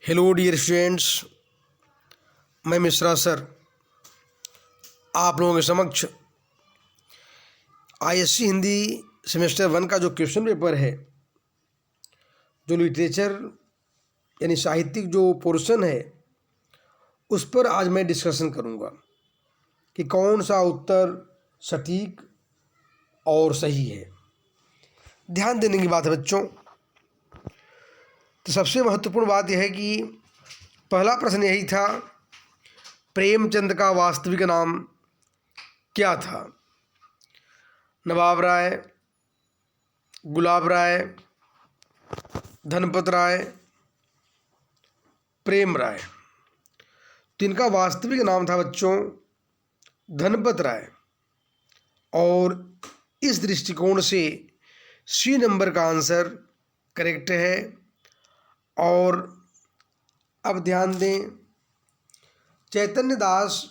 Hello dear students, मैं Mishra sir आप लोगों के समक्ष आईएससी हिंदी सेमेस्टर 1 का जो क्वेश्चन पेपर है, जो लिटरेचर यानी साहित्यिक जो पोर्शन है, उस पर आज मैं डिस्कशन करूंगा कि कौन सा उत्तर सटीक और सही है। ध्यान देने की बात है बच्चों। तो सबसे महत्वपूर्ण बात यह है कि पहला प्रश्न यही था, प्रेमचंद का वास्तविक नाम क्या था? नवाब राय, गुलाब राय, धनपत राय, प्रेम राय। तो इनका वास्तविक नाम था बच्चों धनपत राय, और इस दृष्टिकोण से सी नंबर का आंसर करेक्ट है। और अब ध्यान दें, चैतन्य दास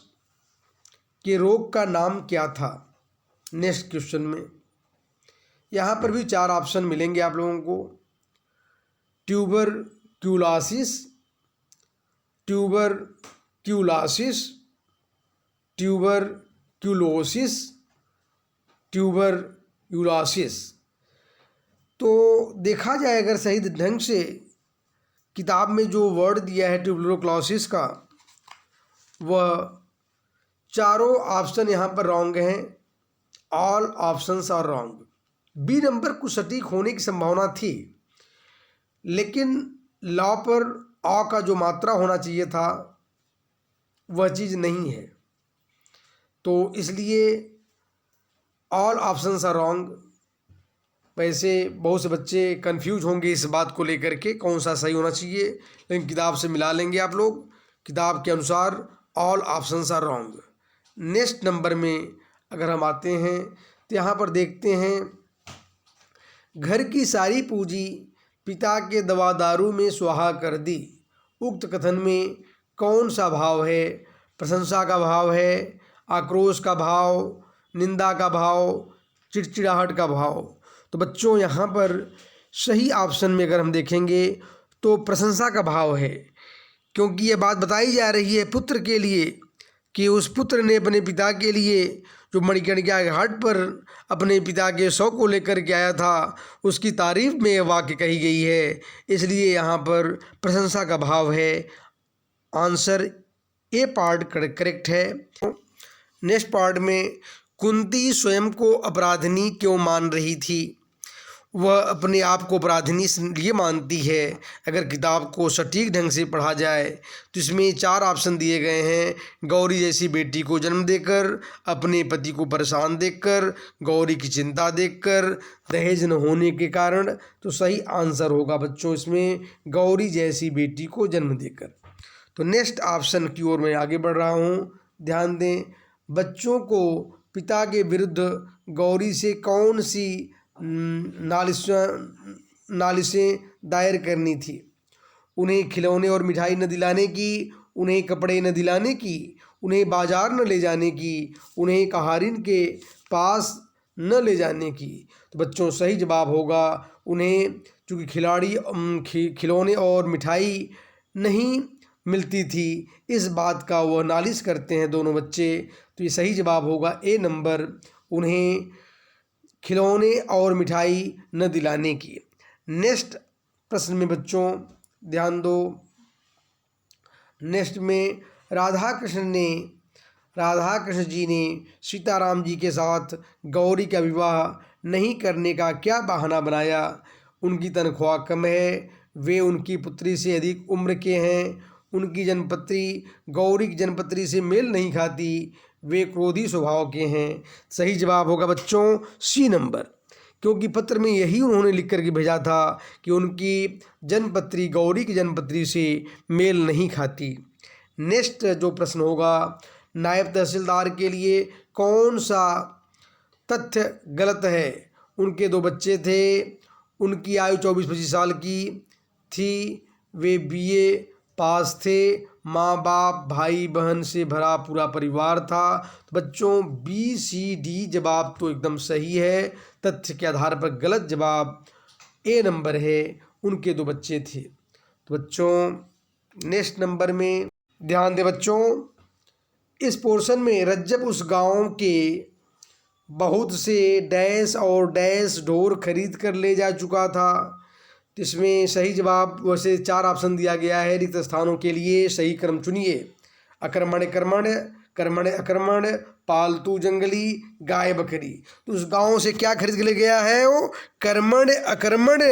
के रोग का नाम क्या था? नेक्स्ट क्वेश्चन में यहाँ पर भी 4 ऑप्शन मिलेंगे आप लोगों को। Tuberculosis, tuberculosis, tuberculosis, tuberculosis. तो देखा जाए अगर सही ढंग से किताब में जो वर्ड दिया है ट्यूबरक्लोसिस का, वह चारों ऑप्शन यहाँ पर रॉन्ग हैं। All options are wrong. B number कुछ सटीक होने की संभावना थी, लेकिन लॉ पर अ का जो मात्रा होना चाहिए था वह चीज़ नहीं है, तो इसलिए ऑल ऑप्शंस आर रॉन्ग। वैसे बहुत से बच्चे कंफ्यूज होंगे इस बात को लेकर के कौन सा सही होना चाहिए, लेकिन किताब से मिला लेंगे आप लोग। किताब के अनुसार all options are wrong. Next number में अगर हम आते हैं तो यहाँ पर देखते हैं, घर की सारी पूंजी पिता के दवा दारू में सुहा कर दी। उक्त कथन में कौन सा भाव है? प्रशंसा का भाव है, आक्रोश का भाव, निंदा का भाव, चिड़चिड़ाहट का भाव? तो बच्चों यहाँ पर सही ऑप्शन में अगर हम देखेंगे तो प्रशंसा का भाव है, क्योंकि ये बात बताई जा रही है पुत्र के लिए कि उस पुत्र ने अपने पिता के लिए जो मणिकर्णिका के घाट पर अपने पिता के शव को लेकर के आया था, उसकी तारीफ में यह वाक्य कही गई है, इसलिए यहाँ पर प्रशंसा का भाव है। आंसर ए पार्ट करेक्ट है। नेक्स्ट पार्ट में, कुंती स्वयं को अपराधिनी क्यों मान रही थी? वह अपने आप को अपराधिनी इसलिए मानती है। अगर किताब को सटीक ढंग से पढ़ा जाए तो इसमें 4 ऑप्शन दिए गए हैं। गौरी जैसी बेटी को जन्म देकर, अपने पति को परेशान देखकर, गौरी की चिंता देखकर, दहेज न होने के कारण। तो सही आंसर होगा बच्चों इसमें गौरी जैसी बेटी को जन्म देकर। तो नेक्स्ट ऑप्शन की ओर मैं आगे बढ़ रहा हूँ। ध्यान दें, बच्चों को पिता के विरुद्ध गौरी से कौन सी नालिशें दायर करनी थी? उन्हें खिलौने और मिठाई न दिलाने की, उन्हें कपड़े न दिलाने की, उन्हें बाजार न ले जाने की, उन्हें कहारिन के पास न ले जाने की? तो बच्चों सही जवाब होगा उन्हें, चूँकि खिलौने और मिठाई नहीं मिलती थी, इस बात का वह नालिश करते हैं दोनों बच्चे। तो ये सही जवाब होगा ए नंबर, उन्हें खिलौने और मिठाई न दिलाने की। नेक्स्ट प्रश्न में बच्चों ध्यान दो। नेक्स्ट में, राधा कृष्ण जी ने सीताराम जी के साथ गौरी का विवाह नहीं करने का क्या बहाना बनाया? उनकी तनख्वाह कम है, वे उनकी पुत्री से अधिक उम्र के हैं, उनकी जन्मपत्री गौरी की जन्मपत्री से मेल नहीं खाती, वे क्रोधी स्वभाव के हैं। सही जवाब होगा बच्चों सी नंबर, क्योंकि पत्र में यही उन्होंने लिख करके भेजा था कि उनकी जन्मपत्री गौरी की जन्मपत्री से मेल नहीं खाती। नेक्स्ट जो प्रश्न होगा, नायब तहसीलदार के लिए कौन सा तथ्य गलत है? उनके 2 बच्चे थे, उनकी आयु 24-25 साल की थी, वे बीए पास थे, माँ बाप भाई बहन से भरा पूरा परिवार था। तो बच्चों बी सी डी जवाब तो एकदम सही है। तथ्य के आधार पर गलत जवाब ए नंबर है, उनके 2 बच्चे थे। तो बच्चों नेक्स्ट नंबर में ध्यान दें बच्चों, इस पोर्शन में रज्जब उस गांव के बहुत से डैश और डैश ढोर खरीद कर ले जा चुका था। तो इसमें सही जवाब वैसे 4 ऑप्शन दिया गया है, रिक्त स्थानों के लिए सही क्रम चुनिए। अक्रमण कर्मण, कर्मण अक्रमण, पालतू जंगली, गाय बकरी। तो उस गांव से क्या खरीद के ले गया है वो? कर्मण अक्रमण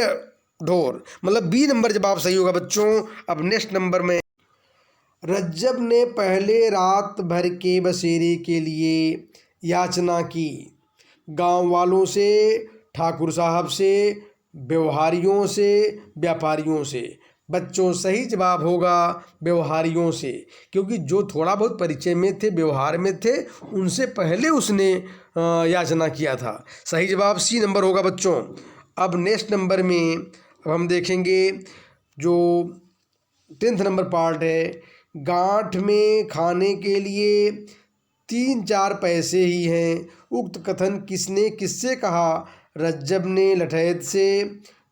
ढोर, मतलब बी नंबर जवाब सही होगा बच्चों। अब नेक्स्ट नंबर में, रज्जब ने पहले रात भर के बसेरे के लिए याचना की, गांव वालों से, ठाकुर साहब से, व्यवहारियों से, व्यापारियों से। बच्चों सही जवाब होगा व्यवहारियों से, क्योंकि जो थोड़ा बहुत परिचय में थे, व्यवहार में थे, उनसे पहले उसने याचना किया था। सही जवाब सी नंबर होगा बच्चों। अब नेक्स्ट नंबर में अब हम देखेंगे जो 10th नंबर पार्ट है, गांठ में खाने के लिए 3-4 पैसे ही हैं। उक्त कथन किसने किससे कहा? रज्जब ने लठैत से,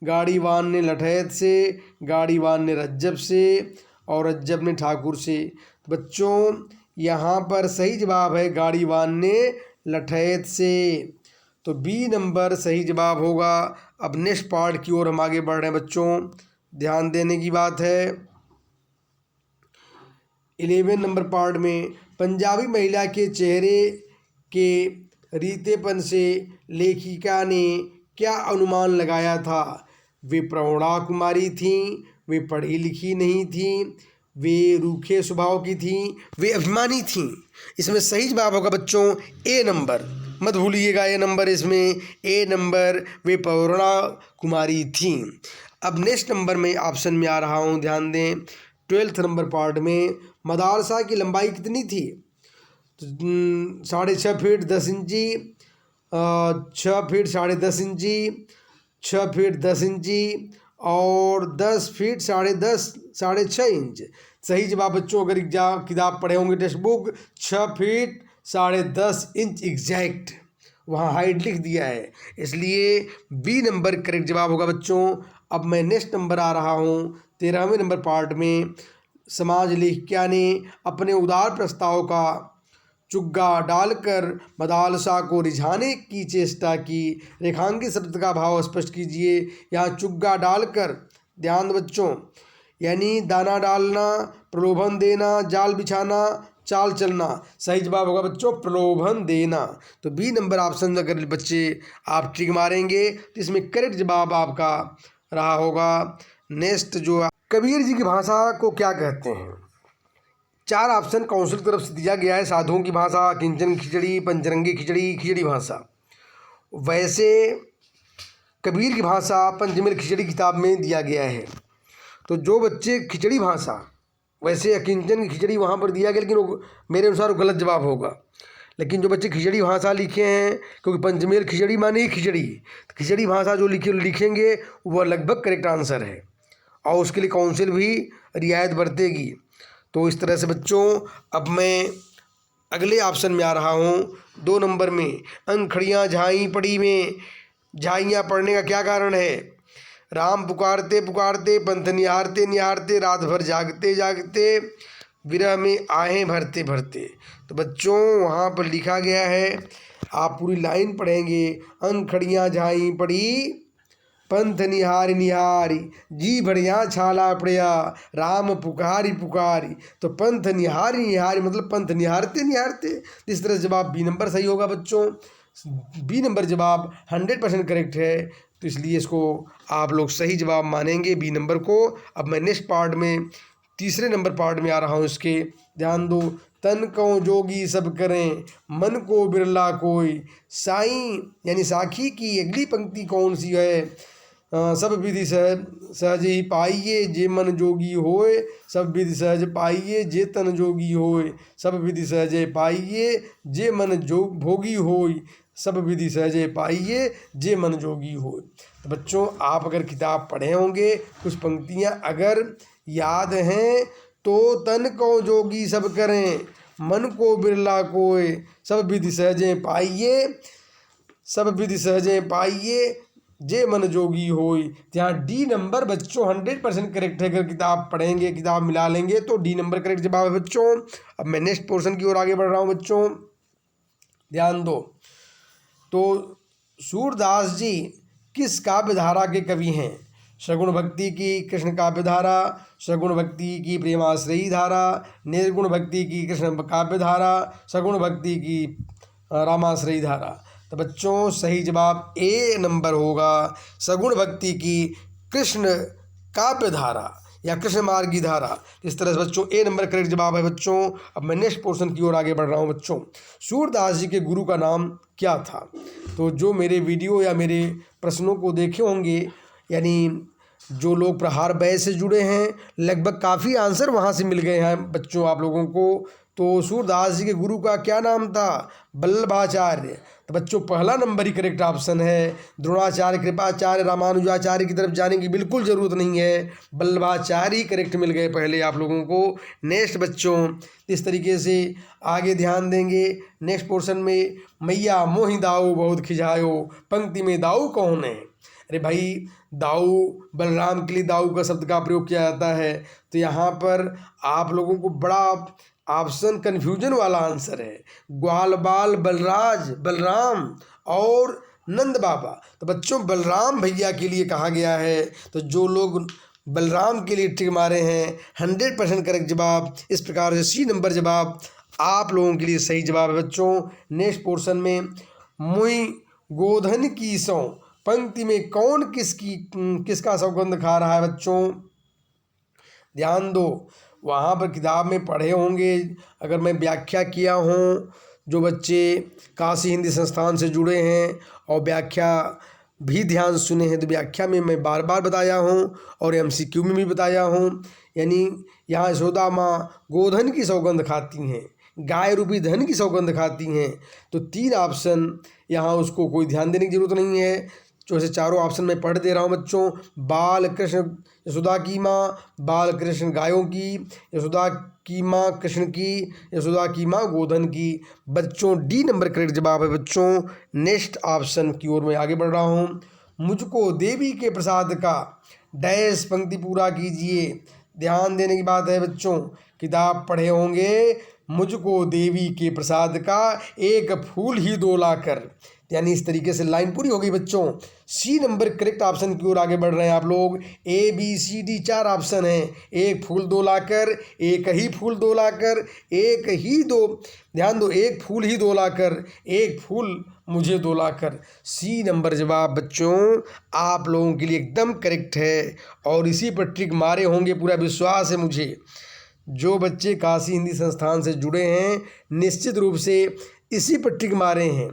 गाड़ीवान ने लठैत से, गाड़ीवान ने रज्जब से, और रज्जब ने ठाकुर से। बच्चों यहाँ पर सही जवाब है गाड़ीवान ने लठैत से, तो बी नंबर सही जवाब होगा। अब नेक्स्ट पार्ट की ओर हम आगे बढ़ रहे हैं बच्चों, ध्यान देने की बात है। 11 नंबर पार्ट में, पंजाबी महिला के चेहरे के रीतेपन से लेखिका ने क्या अनुमान लगाया था? वे प्रौढ़ा कुमारी थीं, वे पढ़ी लिखी नहीं थीं, वे रूखे स्वभाव की थीं, वे अभिमानी थीं। इसमें सही जवाब होगा बच्चों ए नंबर, मत भूलिएगा ए नंबर, इसमें ए नंबर वे प्रौढ़ा कुमारी थीं। अब नेक्स्ट नंबर में ऑप्शन में आ रहा हूँ, ध्यान दें। 12th नंबर पार्ट में, मदरसा की लंबाई कितनी थी? 6.5 फीट 10 इंची, 6 फीट 10.5 इंची, 6 फीट 10 इंची, और 10 फीट 6.5 इंच। सही जवाब बच्चों, अगर एग्जाम किताब पढ़े होंगे text book, 6 feet 10.5 inch exact वहाँ हाइट लिख दिया है, इसलिए बी नंबर करेक्ट जवाब होगा बच्चों। अब मैं नेक्स्ट नंबर आ रहा हूँ 13वें नंबर पार्ट में, समाज लेखिका ने अपने उदार प्रस्ताव का चुग्गा डालकर मदालसा को रिझाने की चेष्टा की। रेखांकित शब्द का भाव स्पष्ट कीजिए। यहाँ चुग्गा डालकर, ध्यान बच्चों, यानी दाना डालना, प्रलोभन देना, जाल बिछाना, चाल चलना। सही जवाब होगा बच्चों प्रलोभन देना, तो बी नंबर ऑप्शन अगर बच्चे आप टिक मारेंगे तो इसमें करेक्ट जवाब आपका रहा होगा। नेक्स्ट जो कबीर जी की भाषा को क्या कहते हैं? 4 ऑप्शन काउंसिल की तरफ से दिया गया है। साधुओं की भाषा, किंचन खिचड़ी, पंचरंगी खिचड़ी, खिचड़ी भाषा। वैसे कबीर की भाषा पंचमेल खिचड़ी किताब में दिया गया है। तो जो बच्चे खिचड़ी भाषा, वैसे अकिंचन की खिचड़ी वहाँ पर दिया गया, लेकिन मेरे अनुसार वो गलत जवाब होगा। लेकिन जो बच्चे खिचड़ी भाषा लिखे हैं, क्योंकि पंचमेल खिचड़ी माने ही खिचड़ी, तो खिचड़ी भाषा जो लिखेंगे वह लगभग करेक्ट आंसर है, और उसके लिए काउंसिल भी रियायत बरतेगी। तो इस तरह से बच्चों अब मैं अगले ऑप्शन में आ रहा हूँ 2 नंबर में, अंखड़ियाँ झाई पड़ी में झाइयाँ पड़ने का क्या कारण है? राम पुकारते पुकारते, पंथ निहारते निहारते, रात भर जागते जागते, विरह में आहें भरते भरते। तो बच्चों वहाँ पर लिखा गया है, आप पूरी लाइन पढ़ेंगे, अंखड़ियाँ झाई पड़ी, पंथ निहारी निहारी, जी बढ़िया छाला पड़िया, राम पुकारी पुकारी। तो पंथ निहारी निहारी मतलब पंथ निहारते निहारते। इस तरह जवाब बी नंबर सही होगा बच्चों। बी नंबर जवाब 100% करेक्ट है, तो इसलिए इसको आप लोग सही जवाब मानेंगे बी नंबर को। अब मैं नेक्स्ट पार्ट में 3रे नंबर पार्ट में आ रहा हूँ, इसके ध्यान दो। तन को जोगी सब करें, मन को बिरला कोई, साईं यानी साखी की अगली पंक्ति कौन सी है? सब विधि सहज ही पाइए जे मन जोगी होए, सब विधि सहज पाइए जे तन जोगी होए, सब विधि सहज पाइए जे मन जो भोगी होए, सब विधि सहज पाइए जे मन जोगी होए। तो बच्चों आप अगर किताब पढ़े होंगे, कुछ पंक्तियाँ अगर याद हैं, तो तन को जोगी सब करें, मन को बिरला कोय, सब विधि सहज पाइए, सब विधि सहज पाइए, जे मन जोगी होय। यहाँ डी नंबर बच्चों 100% करेक्ट है। अगर किताब पढ़ेंगे, किताब मिला लेंगे तो डी नंबर करेक्ट जवाब है बच्चों। अब मैं नेक्स्ट पोर्शन की ओर आगे बढ़ रहा हूँ बच्चों, ध्यान दो। तो सूरदास जी किस काव्य धारा के कवि हैं? सगुण भक्ति की कृष्ण काव्य धारा, सगुण भक्ति की प्रेमाश्रयी धारा, निर्गुण भक्ति की कृष्ण काव्य धारा, सगुण भक्ति की रामाश्रयी धारा। तो बच्चों सही जवाब ए नंबर होगा, सगुण भक्ति की कृष्ण काव्य धारा या कृष्ण मार्गी धारा। इस तरह से बच्चों ए नंबर करेक्ट जवाब है बच्चों। अब मैं नेक्स्ट पोर्शन की ओर आगे बढ़ रहा हूँ बच्चों। सूरदास जी के गुरु का नाम क्या था? तो जो मेरे वीडियो या मेरे प्रश्नों को देखे होंगे, यानी जो लोग प्रहार बैच से जुड़े हैं, लगभग काफ़ी आंसर वहाँ से मिल गए हैं बच्चों आप लोगों को। तो सूरदास जी के गुरु का क्या नाम था? वल्लभाचार्य। तो बच्चों पहला नंबर ही करेक्ट ऑप्शन है। द्रोणाचार्य, कृपाचार्य, रामानुजाचार्य की तरफ जाने की बिल्कुल ज़रूरत नहीं है, वल्लभाचार्य ही करेक्ट मिल गए पहले आप लोगों को। नेक्स्ट बच्चों इस तरीके से आगे ध्यान देंगे नेक्स्ट पोर्शन में। मैया मोहि दाऊ बहुत खिजायो, पंक्ति में दाऊ कौन है? अरे भाई, दाऊ बलराम के लिए दाऊ का शब्द का प्रयोग किया जाता है। तो यहाँ पर आप लोगों को बड़ा ऑप्शन कन्फ्यूजन वाला आंसर है, ग्वाल बाल बलराज बलराम और नंद बाबा। तो बच्चों बलराम भैया के लिए कहा गया है। तो जो लोग बलराम के लिए टिक मारे हैं 100% करेक्ट जवाब। इस प्रकार से सी नंबर जवाब आप लोगों के लिए सही जवाब है बच्चों। नेक्स्ट पोर्शन में मुई गोधन की सौ, पंक्ति में कौन किसका सौगंध खा रहा है बच्चों? ध्यान दो, वहाँ पर किताब में पढ़े होंगे, अगर मैं व्याख्या किया हूँ, जो बच्चे काशी हिंदी संस्थान से जुड़े हैं और व्याख्या भी ध्यान सुने हैं, तो व्याख्या में मैं बार बार बताया हूँ और MCQ में भी बताया हूँ। यानी यहाँ यशोदा माँ गोधन की सौगंध खाती हैं, गाय रूपी धन की सौगंध खाती हैं। तो 3 ऑप्शन यहाँ उसको कोई ध्यान देने की जरूरत नहीं है। जो ऐसे चारों ऑप्शन मैं पढ़ दे रहा हूँ बच्चों। बाल कृष्ण यशोदा की माँ, बाल कृष्ण गायों की, यशोदा की माँ कृष्ण की, यशोदा की माँ गोधन की। बच्चों डी नंबर करेक्ट जवाब है बच्चों। नेक्स्ट ऑप्शन की ओर मैं आगे बढ़ रहा हूँ। मुझको देवी के प्रसाद का डैश पंक्ति पूरा कीजिए। ध्यान देने की बात है बच्चों, किताब पढ़े होंगे, मुझको देवी के प्रसाद का एक फूल ही दो लाकर। यानी इस तरीके से लाइन पूरी हो गई बच्चों। सी नंबर करेक्ट ऑप्शन की ओर आगे बढ़ रहे हैं आप लोग। ABCD 4 ऑप्शन हैं, एक फूल दो लाकर, एक ही फूल दो लाकर, एक ही दो, ध्यान दो, एक फूल ही दो लाकर, एक फूल मुझे दो लाकर। सी नंबर जवाब बच्चों आप लोगों के लिए एकदम करेक्ट है और इसी पर ट्रिक मारे होंगे, पूरा विश्वास है मुझे। जो बच्चे काशी हिंदी संस्थान से जुड़े हैं निश्चित रूप से इसी पर ट्रिक मारे हैं।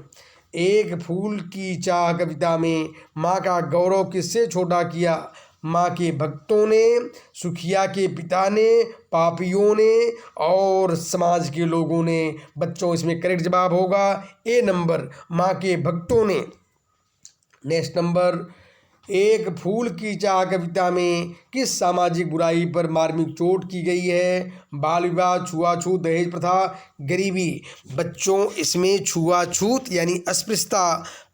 एक फूल की चाह कविता में माँ का गौरव किससे छोटा किया? माँ के भक्तों ने, सुखिया के पिता ने, पापियों ने और समाज के लोगों ने। बच्चों इसमें करेक्ट जवाब होगा ए नंबर, माँ के भक्तों ने। नेक्स्ट नंबर, एक फूल की चाह कविता में किस सामाजिक बुराई पर मार्मिक चोट की गई है? बाल विवाह, छुआछूत, दहेज प्रथा, गरीबी। बच्चों इसमें छुआछूत यानी अस्पृश्यता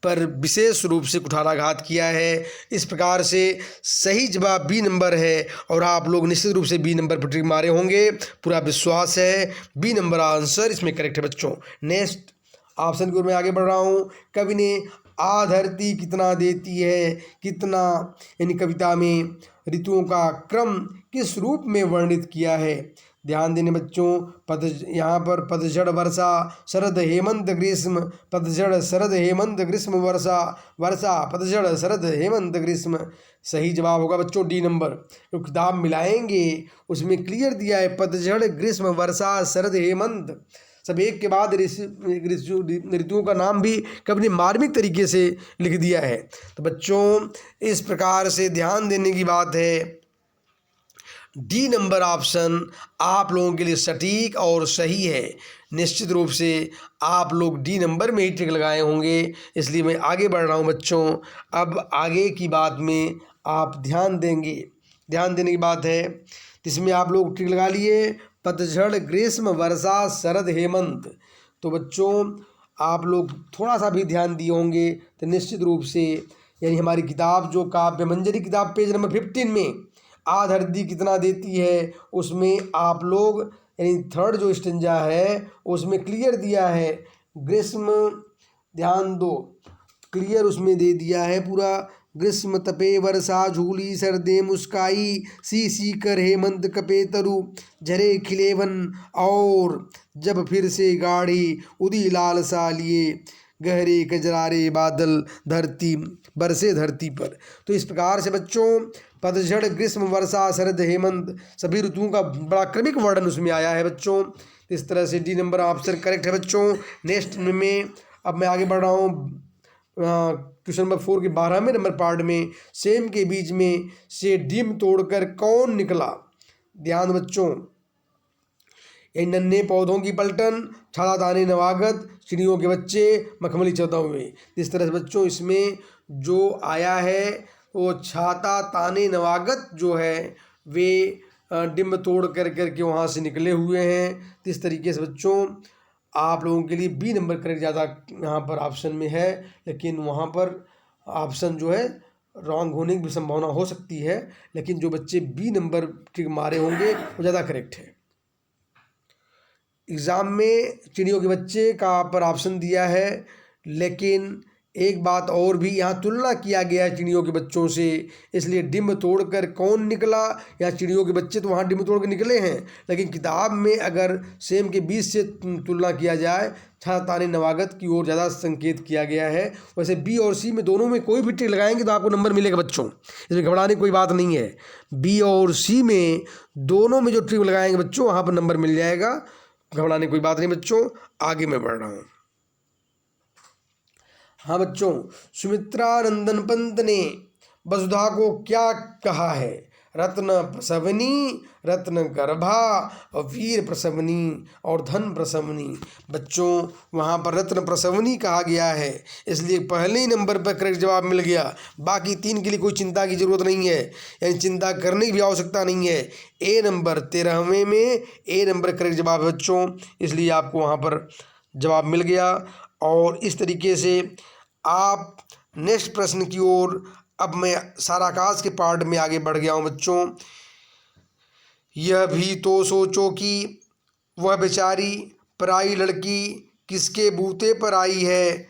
पर विशेष रूप से कुठाराघात किया है। इस प्रकार से सही जवाब बी नंबर है और आप लोग निश्चित रूप से बी नंबर पर टिक मारे होंगे, पूरा विश्वास है बी नंबर आंसर इसमें करेक्ट है बच्चों। नेक्स्ट ऑप्शन की ओर मैं आगे बढ़ रहा हूँ। कवि ने आ धरती कितना देती है, कितना यानी कविता में ऋतुओं का क्रम किस रूप में वर्णित किया है? ध्यान देने बच्चों, यहाँ पर पतझड़ वर्षा शरद हेमंत ग्रीष्म, पतझड़ शरद हेमंत ग्रीष्म वर्षा, वर्षा पतझड़ शरद हेमंत ग्रीष्म। सही जवाब होगा बच्चों डी नंबर। जो किताब मिलाएंगे उसमें क्लियर दिया है पतझड़ ग्रीष्म वर्षा शरद हेमंत, सब एक के बाद ऋतुओं का नाम भी कवि ने मार्मिक तरीके से लिख दिया है। तो बच्चों इस प्रकार से ध्यान देने की बात है, डी नंबर ऑप्शन आप लोगों के लिए सटीक और सही है। निश्चित रूप से आप लोग डी नंबर में ही टिक लगाए होंगे, इसलिए मैं आगे बढ़ रहा हूँ बच्चों। अब आगे की बात में आप ध्यान देंगे, ध्यान देने की बात है जिसमें आप लोग टिक लगा लिए पतझड़ ग्रीष्म वर्षा शरद हेमंत। तो बच्चों आप लोग थोड़ा सा भी ध्यान दिए होंगे तो निश्चित रूप से यानी हमारी किताब जो काव्य मंजरी किताब पेज नंबर 15 में आधरती कितना देती है, उसमें आप लोग यानी थर्ड जो स्टेंजा है उसमें क्लियर दिया है ग्रीष्म, ध्यान दो, क्लियर उसमें दे दिया है पूरा। ग्रीष्म तपे वर्षा झूली सर्दे मुस्काई, सी कर हेमंत कपे तरु झरे खिले वन, और जब फिर से गाढ़ी उदी लाल सा लिए गहरे कजरारे बादल धरती बरसे धरती पर। तो इस प्रकार से बच्चों पतझड़, ग्रीष्म, वर्षा, शरद, हेमंत सभी ऋतुओं का बड़ा क्रमिक वर्णन उसमें आया है बच्चों। इस तरह से डी नंबर ऑप्शन करेक्ट है बच्चों। नेक्स्ट में अब मैं आगे बढ़ रहा हूँ क्वेश्चन नंबर 4 के 12वें नंबर पार्ट में, सेम के बीच में से डिम तोड़कर कौन निकला। ध्यान बच्चों, ये नन्हे पौधों की पलटन, छाला दाने नवागत, चिड़ियों के बच्चे, मखमली 14वें। इस तरह से बच्चों इसमें जो आया है वो छाता ताने नवागत जो है वे डिम्ब तोड़ करके वहाँ से निकले हुए हैं। तो इस तरीके से बच्चों आप लोगों के लिए बी नंबर करेक्ट ज़्यादा यहाँ पर ऑप्शन में है, लेकिन वहाँ पर ऑप्शन जो है रॉन्ग होने की भी संभावना हो सकती है, लेकिन जो बच्चे बी नंबर के मारे होंगे वो ज़्यादा करेक्ट है। एग्ज़ाम में चिड़ियों के बच्चे का पर ऑप्शन दिया है, लेकिन एक बात और भी यहाँ तुलना किया गया है चिड़ियों के बच्चों से, इसलिए डिम्ब तोड़कर कौन निकला, या चिड़ियों के बच्चे तो वहाँ डिम्ब तोड़ के निकले हैं, लेकिन किताब में अगर सेम के बीच से तुलना किया जाए छाता ताने नवागत की ओर ज़्यादा संकेत किया गया है। वैसे बी और सी में दोनों में कोई भी टिक लगाएंगे तो आपको नंबर मिलेगा बच्चों, इसमें घबराने की कोई बात नहीं है। बी और सी में दोनों में जो टिक लगाएंगे बच्चों वहाँ पर नंबर मिल जाएगा, घबराने की कोई बात नहीं बच्चों। आगे मैं बढ़ रहा हूँ। हाँ बच्चों, सुमित्रानंदन पंत ने वसुधा को क्या कहा है। रत्न प्रसवनी, रत्न गर्भा, और वीर प्रसवनी और धन प्रसवनी। बच्चों वहाँ पर रत्न प्रसवनी कहा गया है, इसलिए पहले ही नंबर पर करेक्ट जवाब मिल गया। बाकी 3 के लिए कोई चिंता की जरूरत नहीं है, यानी चिंता करने की भी आवश्यकता नहीं है। ए नंबर 13वें में ए नंबर करेक्ट जवाब है बच्चों, इसलिए आपको वहाँ पर जवाब मिल गया। और इस तरीके से आप नेक्स्ट प्रश्न की ओर अब मैं सारा आकाश के पार्ट में आगे बढ़ गया हूँ बच्चों। यह भी तो सोचो कि वह बेचारी पराई लड़की किसके बूते पर आई है,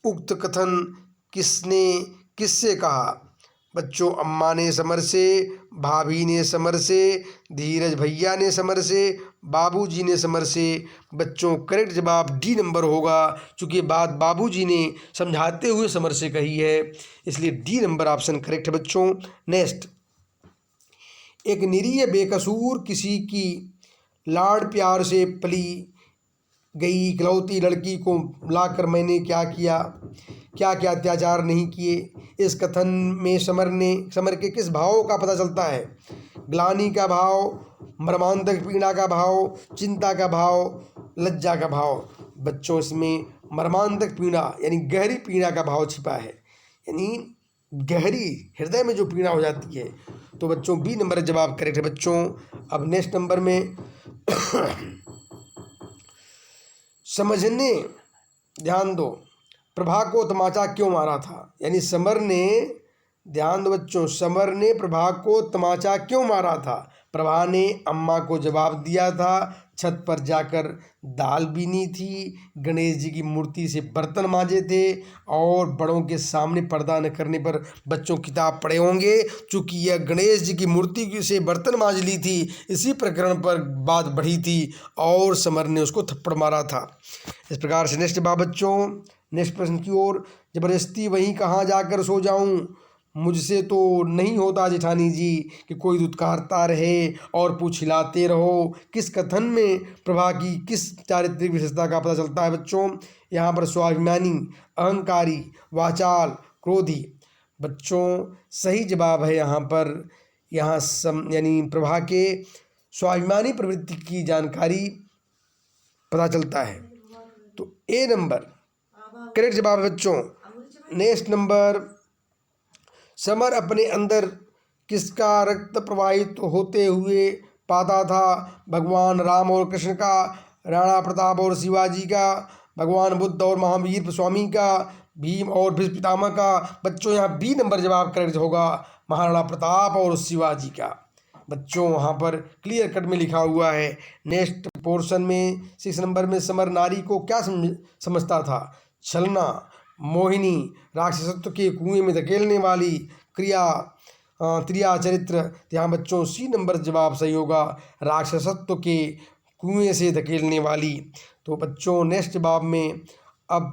उक्त कथन किसने किससे कहा। बच्चों अम्मा ने समर से, भाभी ने समर से, धीरज भैया ने समर से, बाबूजी ने समर से। बच्चों करेक्ट जवाब डी नंबर होगा, चूँकि बात बाबूजी ने समझाते हुए समर से कही है, इसलिए डी नंबर ऑप्शन करेक्ट है बच्चों। नेक्स्ट, एक निरीह बेकसूर किसी की लाड प्यार से पली गई इकलौती लड़की को लाकर मैंने क्या किया, क्या क्या अत्याचार नहीं किए। इस कथन में समर के किस भाव का पता चलता है। ग्लानि का भाव, मर्मांतक पीड़ा का भाव, चिंता का भाव, लज्जा का भाव। बच्चों इसमें मर्मांतक पीड़ा यानी गहरी पीड़ा का भाव छिपा है, यानी गहरी हृदय में जो पीड़ा हो जाती है। तो बच्चों बी नंबर जवाब करेक्ट है बच्चों। अब नेक्स्ट नंबर में समझने, ध्यान दो, प्रभा को तमाचा क्यों मारा था। यानी समर ने, ध्यान दो बच्चों, समर ने प्रभा को तमाचा क्यों मारा था। प्रभा ने अम्मा को जवाब दिया था, छत पर जाकर दाल बीनी थी, गणेश जी की मूर्ति से बर्तन मांजे थे, और बड़ों के सामने पर्दा न करने पर बच्चों किताब पढ़े होंगे। चूँकि यह गणेश जी की मूर्ति से बर्तन मांज ली थी, इसी प्रकरण पर बात बढ़ी थी और समर ने उसको थप्पड़ मारा था। इस प्रकार से नेक्स्ट बात बच्चों, नेक्स्ट प्रश्न की ओर। जबरदस्ती वहीं कहाँ जाकर सो जाऊँ, मुझसे तो नहीं होता जेठानी जी कि कोई दुत्कारता रहे और पूछ हिलाते रहो। किस कथन में प्रभा की किस चारित्रिक विशेषता का पता चलता है बच्चों। यहाँ पर स्वाभिमानी, अहंकारी, वाचाल, क्रोधी। बच्चों सही जवाब है यहाँ पर, यहाँ यानी प्रभा के स्वाभिमानी प्रवृत्ति की जानकारी पता चलता है। तो ए नंबर करेक्ट जवाब है बच्चों। नेक्स्ट नंबर, समर अपने अंदर किसका रक्त प्रवाहित होते हुए पाता था। भगवान राम और कृष्ण का, राणा प्रताप और शिवाजी का, भगवान बुद्ध और महावीर स्वामी का, भीम और भीष्म पितामह का। बच्चों यहाँ बी नंबर जवाब करेक्ट होगा, महाराणा प्रताप और शिवाजी का। बच्चों वहाँ पर क्लियर कट में लिखा हुआ है। नेक्स्ट पोर्शन में 6 नंबर में समर नारी को क्या समझता था? छलना, मोहिनी, राक्षसत्व के कुएं में धकेलने वाली, क्रिया चरित्र। यहाँ बच्चों सी नंबर जवाब सही होगा, राक्षसत्व के कुएं से धकेलने वाली। तो बच्चों नेक्स्ट जवाब में अब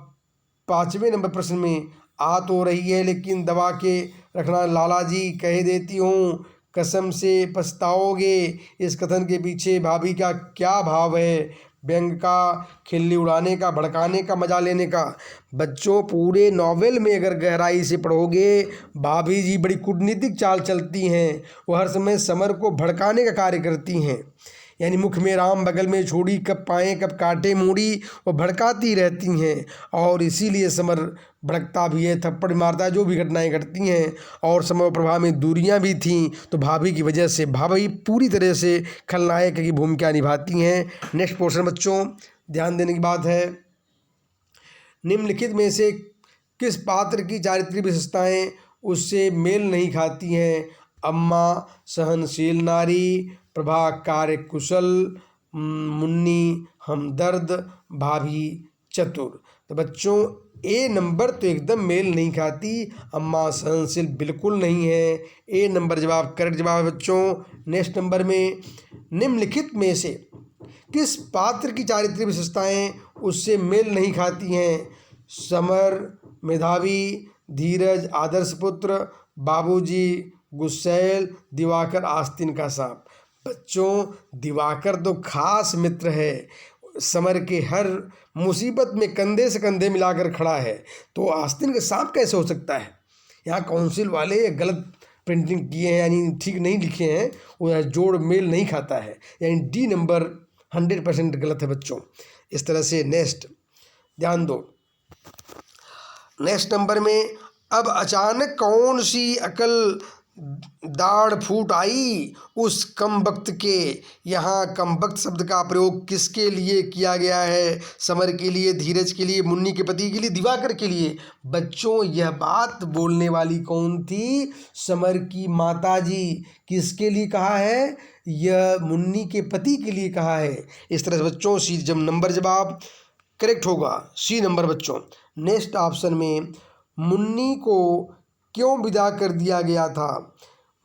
5वें नंबर प्रश्न में आ तो रही है लेकिन दबा के रखना। लाला जी कह देती हूँ कसम से पछताओगे, इस कथन के पीछे भाभी का क्या भाव है? व्यंग का, खिल्ली उड़ाने का, भड़काने का, मजा लेने का। बच्चों पूरे नॉवेल में अगर गहराई से पढ़ोगे, भाभी जी बड़ी कूटनीतिक चाल चलती हैं। वो हर समय समर को भड़काने का कार्य करती हैं, यानी मुख में राम बगल में छोड़ी, कब पाएँ कब काटे मूड़ी, वो भड़काती रहती हैं। और इसीलिए समर भड़कता भी है, थप्पड़ मारता है, जो भी घटनाएं घटती हैं। और समय प्रभाव में दूरियां भी थीं, तो भाभी की वजह से भाभी पूरी तरह से खलनायक की भूमिका निभाती हैं। नेक्स्ट पोर्शन बच्चों ध्यान देने की बात है, निम्नलिखित में से किस पात्र की चारित्र्य विशेषताएं उससे मेल नहीं खाती हैं? अम्मा सहनशील नारी, प्रभा कार्य कुशल, मुन्नी हमदर्द, भाभी चतुर। तो बच्चों ए नंबर तो एकदम मेल नहीं खाती, अम्मा सहनशील बिल्कुल नहीं है। ए नंबर जवाब करेक्ट जवाब है बच्चों। नेक्स्ट नंबर में निम्नलिखित में से किस पात्र की चारित्र्य विशेषताएं उससे मेल नहीं खाती हैं? समर मेधावी, धीरज आदर्श पुत्र, बाबूजी गुस्सैल, दिवाकर आस्तीन का सांप। बच्चों दिवाकर तो खास मित्र है, समर के हर मुसीबत में कंधे से कंधे मिलाकर खड़ा है, तो आस्तीन का सांप कैसे हो सकता है? यहाँ काउंसिल वाले गलत प्रिंटिंग किए हैं, यानी ठीक नहीं लिखे हैं, वो जोड़ मेल नहीं खाता है, यानी डी नंबर 100% गलत है बच्चों। इस तरह से नेक्स्ट ध्यान दो, नेक्स्ट नंबर में अब अचानक कौन सी अकल दाढ़ फूट आई उस कमबख्त के। यहाँ कमबख्त शब्द का प्रयोग किसके लिए किया गया है? समर के लिए, धीरज के लिए, मुन्नी के पति के लिए, दिवाकर के लिए। बच्चों यह बात बोलने वाली कौन थी? समर की माताजी। किसके लिए कहा है? यह मुन्नी के पति के लिए कहा है। इस तरह से बच्चों सी जब नंबर जवाब करेक्ट होगा, सी नंबर बच्चों। नेक्स्ट ऑप्शन में मुन्नी को क्यों विदा कर दिया गया था?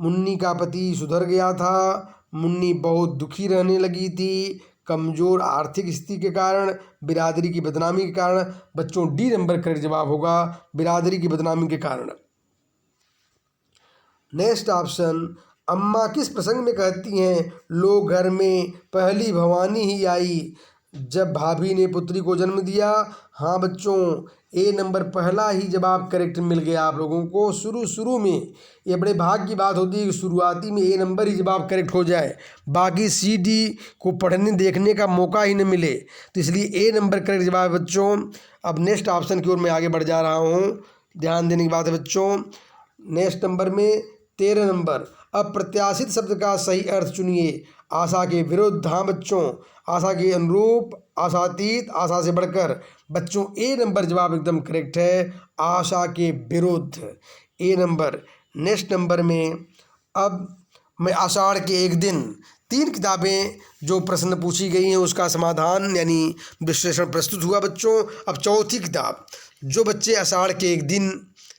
मुन्नी का पति सुधर गया था, मुन्नी बहुत दुखी रहने लगी थी, कमज़ोर आर्थिक स्थिति के कारण, बिरादरी की बदनामी के कारण। बच्चों डी नंबर करेक्ट जवाब होगा, बिरादरी की बदनामी के कारण। नेक्स्ट ऑप्शन अम्मा किस प्रसंग में कहती हैं लो घर में पहली भवानी ही आई जब भाभी ने पुत्री को जन्म दिया? हाँ बच्चों ए नंबर पहला ही जवाब करेक्ट मिल गया आप लोगों को। शुरू में ये बड़े भाग्य की बात होती है कि शुरुआती में ए नंबर ही जवाब करेक्ट हो जाए, बाकी सी डी को पढ़ने देखने का मौका ही न मिले, तो इसलिए ए नंबर करेक्ट जवाब है बच्चों। अब नेक्स्ट ऑप्शन की ओर मैं आगे बढ़ जा रहा हूँ, ध्यान देने की बात है बच्चों। नेक्स्ट नंबर में 13 नंबर, अप्रत्याशित शब्द का सही अर्थ चुनिए। आशा के विरुद्ध, हाँ बच्चों, आशा के अनुरूप, आशातीत, आशा से बढ़कर। बच्चों ए नंबर जवाब एकदम करेक्ट है, आशा के विरुद्ध, ए नंबर। नेक्स्ट नंबर में अब मैं आषाढ़ के एक दिन 3 किताबें जो प्रश्न पूछी गई हैं उसका समाधान यानी विश्लेषण प्रस्तुत हुआ बच्चों। अब चौथी किताब जो बच्चे आषाढ़ के एक दिन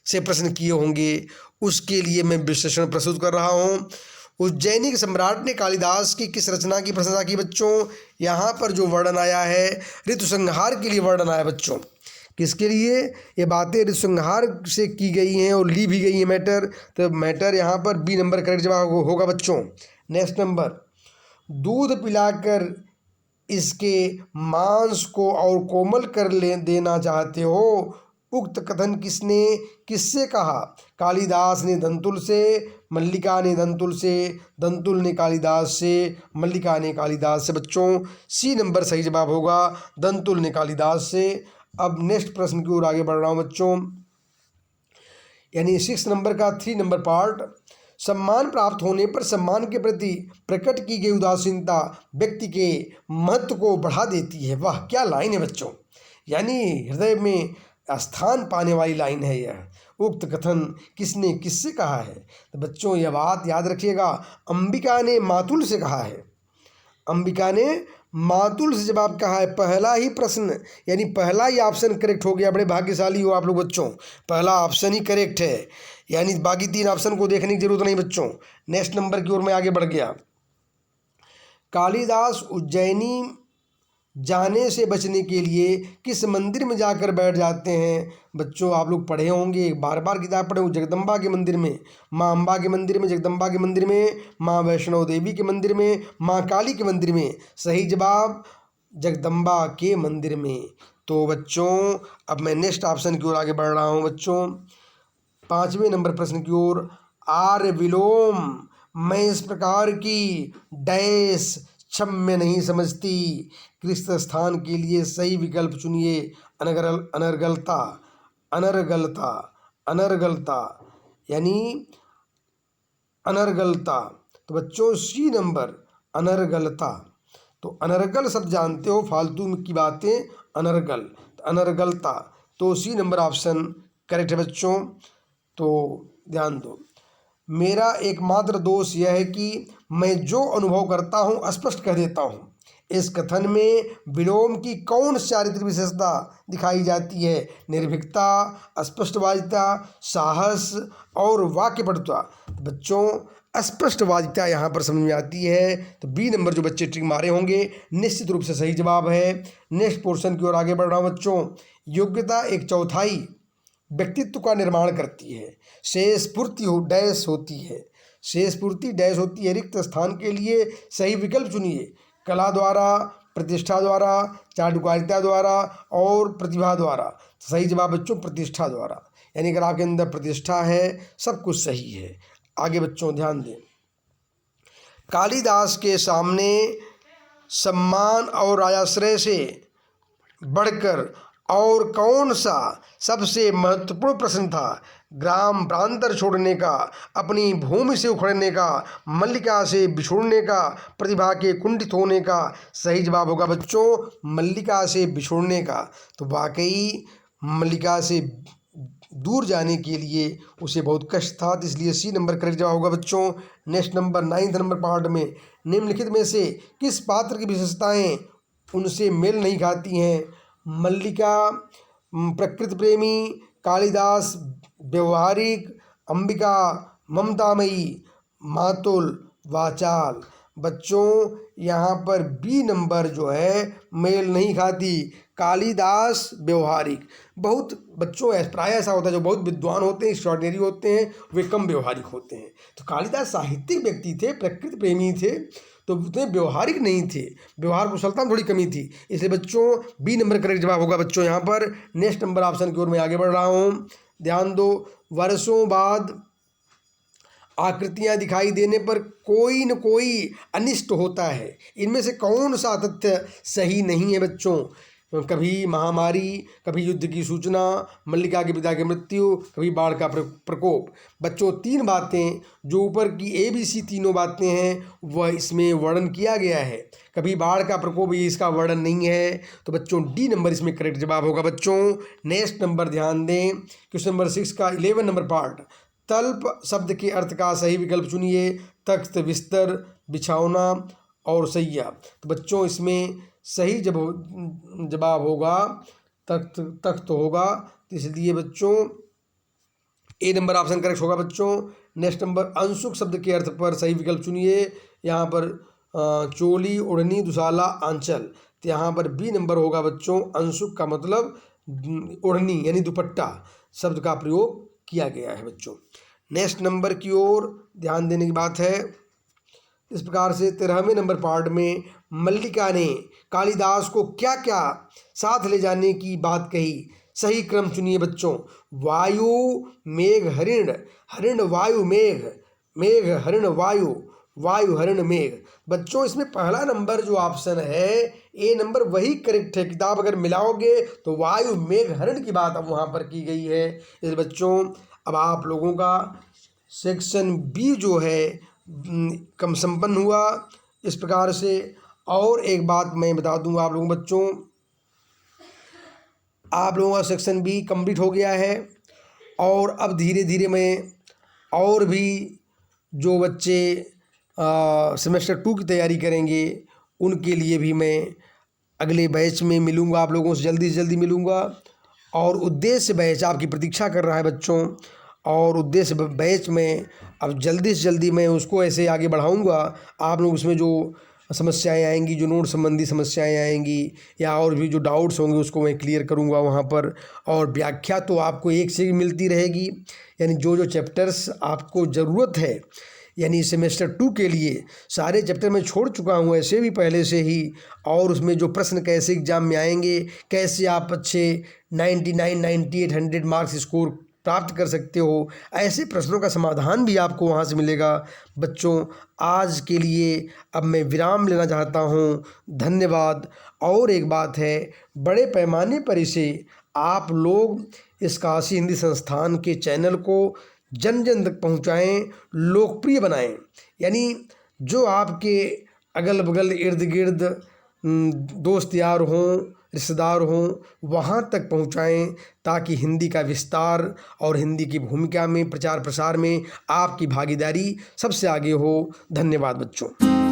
से प्रश्न किए होंगे उसके लिए मैं विश्लेषण प्रस्तुत कर रहा हूँ। उज्जैनी के सम्राट ने कालिदास की किस रचना की प्रशंसा की बच्चों? यहाँ पर जो वर्णन आया है ऋतुसंहार के लिए वर्णन आया बच्चों। किसके लिए? ये बातें ऋतुसंहार से की गई हैं और ली भी गई है मैटर, तो मैटर यहाँ पर बी नंबर करेक्ट जवाब होगा बच्चों। नेक्स्ट नंबर, दूध पिलाकर इसके मांस को और कोमल कर देना चाहते हो, उक्त कथन किसने किससे कहा? कालिदास ने दंतुल से, मल्लिका ने दंतुल से, दंतुल ने कालिदास से, मल्लिका ने कालिदास से। बच्चों सी नंबर सही जवाब होगा, दंतुल ने कालिदास से। अब नेक्स्ट प्रश्न की ओर आगे बढ़ रहा हूँ बच्चों, यानी 6 नंबर का 3 नंबर पार्ट। सम्मान प्राप्त होने पर सम्मान के प्रति प्रकट की गई उदासीनता व्यक्ति के महत्व को बढ़ा देती है। वाह क्या लाइन है बच्चों, यानी हृदय में स्थान पाने वाली लाइन है यह। उक्त कथन किसने किससे कहा है? तो बच्चों यह बात याद रखिएगा, अंबिका ने मातुल से कहा है। अंबिका ने मातुल से जवाब कहा है। पहला ही प्रश्न यानी पहला ही ऑप्शन करेक्ट हो गया। बड़े भाग्यशाली हो आप लोग बच्चों, पहला ऑप्शन ही करेक्ट है, यानी बाकी 3 ऑप्शन को देखने की जरूरत नहीं बच्चों। नेक्स्ट नंबर की ओर मैं आगे बढ़ गया। कालिदास उज्जैनी जाने से बचने के लिए किस मंदिर में जाकर बैठ जाते हैं? बच्चों आप लोग पढ़े होंगे, बार बार किताब पढ़े हो। जगदम्बा के मंदिर में, माँ अम्बा के मंदिर में, जगदम्बा के मंदिर में, माँ वैष्णो देवी के मंदिर में, माँ काली के मंदिर में। सही जवाब जगदम्बा के मंदिर में। तो बच्चों अब मैं नेक्स्ट ऑप्शन की ओर आगे बढ़ रहा हूँ बच्चों, 5वें नंबर प्रश्न की ओर। आर्य विलोम मैं इस प्रकार की डैश क्षम्य नहीं समझती। क्रिस्त स्थान के लिए सही विकल्प चुनिए। अनर्गलता, अनर्गलता, अनर्गलता यानी अनर्गलता। तो बच्चों सी नंबर अनर्गलता। तो अनर्गल शब्द जानते हो, फालतू की बातें अनर्गल, तो अनर्गलता। तो सी नंबर ऑप्शन करेक्ट है बच्चों। तो ध्यान दो, मेरा एकमात्र दोष यह है कि मैं जो अनुभव करता हूँ स्पष्ट कह देता हूँ। इस कथन में विलोम की कौन चारित्रिक विशेषता दिखाई जाती है? निर्भीकता, स्पष्टवादिता, साहस और वाक्यपटुता। बच्चों स्पष्टवादिता यहाँ पर समझ में आती है। तो बी नंबर जो बच्चे ट्रिक मारे होंगे निश्चित रूप से सही जवाब है। नेक्स्ट पोर्शन की ओर आगे बढ़ रहा हूँ बच्चों। योग्यता 1/4 व्यक्तित्व का निर्माण करती है। शेष पूर्ति डैश होती है, शेष पूर्ति डैश होती है। रिक्त स्थान के लिए सही विकल्प चुनिए। कला द्वारा, प्रतिष्ठा द्वारा, चाटुकारिता द्वारा और प्रतिभा द्वारा। सही जवाब बच्चों प्रतिष्ठा द्वारा, यानी अगर आपके अंदर प्रतिष्ठा है सब कुछ सही है। आगे बच्चों ध्यान दें, कालिदास के सामने सम्मान और आयाश्रय से बढ़कर और कौन सा सबसे महत्वपूर्ण प्रश्न था? ग्राम प्रांतर छोड़ने का, अपनी भूमि से उखड़ने का, मल्लिका से बिछुड़ने का, प्रतिभा के कुंठित होने का। सही जवाब होगा बच्चों मल्लिका से बिछुड़ने का। तो वाकई मल्लिका से दूर जाने के लिए उसे बहुत कष्ट था, तो इसलिए सी नंबर करेक्ट जवाब होगा बच्चों। Next number 9th number part में, निम्नलिखित में से किस पात्र की विशेषताएं उनसे मेल नहीं खाती हैं? मल्लिका प्रकृति प्रेमी, कालिदास व्यवहारिक, अंबिका ममतामयी, मातुल वाचाल। बच्चों यहाँ पर बी नंबर जो है मेल नहीं खाती। कालिदास व्यवहारिक, बहुत बच्चों प्राय ऐसा होता है जो बहुत विद्वान होते हैं, एक्स्ट्राऑर्डिनरी होते हैं, वे कम व्यवहारिक होते हैं। तो कालिदास साहित्यिक व्यक्ति थे, प्रकृति प्रेमी थे, तो उतने व्यवहारिक नहीं थे, व्यवहार कुशलता में थोड़ी कमी थी। इसलिए बच्चों बी नंबर करेक्ट जवाब होगा बच्चों यहाँ पर। नेक्स्ट नंबर ऑप्शन की ओर मैं आगे बढ़ रहा हूँ, ध्यान दो। वर्षों बाद आकृतियाँ दिखाई देने पर कोई न कोई अनिष्ट होता है। इनमें से कौन सा तथ्य सही नहीं है बच्चों? कभी महामारी, कभी युद्ध की सूचना, मल्लिका के पिता की मृत्यु, कभी बाढ़ का प्रकोप। बच्चों 3 बातें जो ऊपर की ABC तीनों बातें हैं वह इसमें वर्णन किया गया है। कभी बाढ़ का प्रकोप ये इसका वर्णन नहीं है। तो बच्चों डी नंबर इसमें करेक्ट जवाब होगा बच्चों। नेक्स्ट नंबर ध्यान दें, क्वेश्चन नंबर 6 का 11 नंबर पार्ट। तल्प शब्द के अर्थ का सही विकल्प चुनिए। तख्त, बिस्तर, बिछौना और सैया। तो बच्चों इसमें सही जवाब होगा तख्त, तख्त होगा। तो इसलिए बच्चों ए नंबर ऑप्शन करेक्ट होगा बच्चों। नेक्स्ट नंबर अंशुक शब्द के अर्थ पर सही विकल्प चुनिए। यहाँ पर चोली, ओढ़नी, दुशाला, आंचल। तो यहाँ पर बी नंबर होगा बच्चों। अंशुक का मतलब ओढ़नी यानी दुपट्टा शब्द का प्रयोग किया गया है बच्चों। नेक्स्ट नंबर की ओर ध्यान देने की बात है। इस प्रकार से 13वें नंबर पार्ट में मल्लिका ने कालिदास को क्या क्या साथ ले जाने की बात कही? सही क्रम चुनिए बच्चों। वायु, मेघ, हरिण, हरिण वायु, मेघ, मेघ हरिण वायु, वायु हरिण मेघ। बच्चों इसमें पहला नंबर जो ऑप्शन है ए नंबर वही करेक्ट है। किताब अगर मिलाओगे तो वायु, मेघ, हरिण की बात अब वहाँ पर की गई है। इस बच्चों अब आप लोगों का सेक्शन बी जो है कम संपन्न हुआ इस प्रकार से। और एक बात मैं बता दूंगा आप लोगों बच्चों, आप लोगों का सेक्शन बी कंप्लीट हो गया है और अब धीरे धीरे मैं और भी जो बच्चे सेमेस्टर 2 की तैयारी करेंगे उनके लिए भी मैं अगले बैच में मिलूँगा, आप लोगों से जल्दी मिलूँगा। और उद्देश्य बैच आपकी प्रतीक्षा कर रहा है बच्चों, और उद्देश्य बैच में अब जल्दी से जल्दी मैं उसको ऐसे आगे बढ़ाऊँगा। आप लोग उसमें जो समस्याएं आएंगी, जो नोट संबंधी समस्याएं आएंगी या और भी जो डाउट्स होंगे उसको मैं क्लियर करूँगा वहाँ पर। और व्याख्या तो आपको एक से एक मिलती रहेगी, यानी जो जो चैप्टर्स आपको ज़रूरत है, यानी सेमेस्टर 2 के लिए सारे चैप्टर मैं छोड़ चुका हूँ ऐसे भी पहले से ही। और उसमें जो प्रश्न कैसे एग्ज़ाम में आएंगे, कैसे आप अच्छे 99, 98, 100 मार्क्स स्कोर प्राप्त कर सकते हो, ऐसे प्रश्नों का समाधान भी आपको वहाँ से मिलेगा। बच्चों, आज के लिए अब मैं विराम लेना चाहता हूँ। धन्यवाद। और एक बात है, बड़े पैमाने पर इसे आप लोग इस काशी हिंदी संस्थान के चैनल को जन जन तक पहुँचाएँ, लोकप्रिय बनाएँ, यानी जो आपके अगल बगल इर्द गिर्द दोस्त यार हों, रिश्तेदार हों, वहाँ तक पहुँचाएँ, ताकि हिंदी का विस्तार और हिंदी की भूमिका में, प्रचार प्रसार में आपकी भागीदारी सबसे आगे हो। धन्यवाद बच्चों।